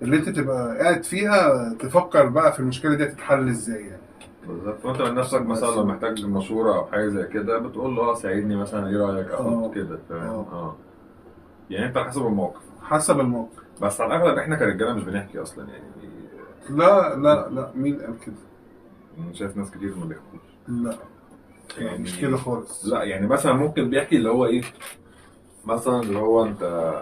اللي انت تبقى قاعد فيها تفكر بقى في المشكله دي هتتحل ازاي يعني. بالظبط. وانت من نفسك مثلا بس لو محتاج مشورة او حاجة زي كده بتقول له اه ساعدني مثلا، ايه رأيك احط اه كده، فاهم؟ اه اه. يعني انت على حسب الموقف. حسب الموقف. بس على الاغلب احنا كرجالة مش بنحكي اصلا يعني. لا لا لا، مين قال كده؟ شايف ناس كتير ما بيحكوش لا لا، مش كده يعني. خالص. لا يعني مثلا ممكن بيحكي اللي هو ايه، مثلا اللي هو انت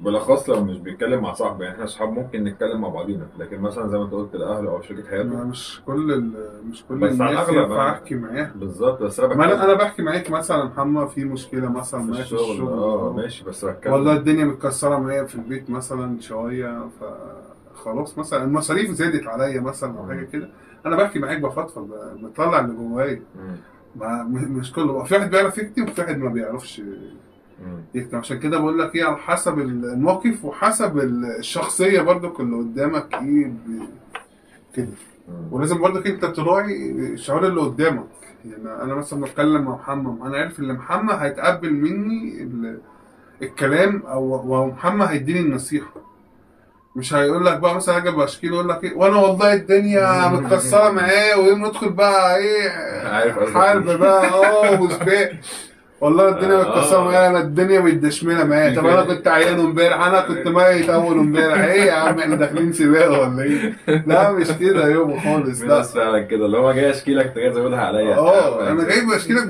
بالاخص لو مش بيتكلم مع صاحبه، يعني احنا اصحاب ممكن نتكلم مع بعضينا، لكن مثلا زي ما انت قلت الاهل او شريكة حياته. ما مش كل بس على الناس الاغلب ينفع انا احكي معاها. بالظبط، بس انا ما انا بتكلم بحكي معاك مثلا محمد في مشكله مثلا في معايا في الشغل. الشغل اه ماشي، بس والله بتكلم. الدنيا متكسره معايا في البيت مثلا شويه، خلاص مثلا المصاريف زادت عليا مثلا او حاجه مم. كده. انا بحكي معاك بفضفض بطلع اللي جوايا. مم. مش كله، في واحد بيعرف يكتب وفي واحد ما بيعرفش مم. يكتب. عشان كده بقول لك ايه، على حسب الموقف وحسب الشخصيه برضك اللي قدامك ايه كده. مم. ولازم برضك انت تراعي الشعور اللي قدامك. يعني انا مثلا بتكلم مع محمد، انا عارف ان محمد هيتقبل مني الكلام، او محمد هيديني النصيحه. مش هيقول لك بقى مثلا اجي بشكي له يقول لك ايه وانا والله الدنيا متكسره معاه وندخل بقى ايه عارف قصدك حرب ايه. بقى وسباق. والله الدنيا متكسره معايا، انا الدنيا متدشمله معايا. في طب انا كنت عيان امبارح، انا كنت ميت اول امبارح، ايه يا عم احنا داخلين سباق ولا ايه؟ لا مش كده يابا في خالص، ناس لا. فعلا كده اللي هو جاي اشكي لك، انت جاي تزودها عليا يا عم اه انا جاي بشكي لك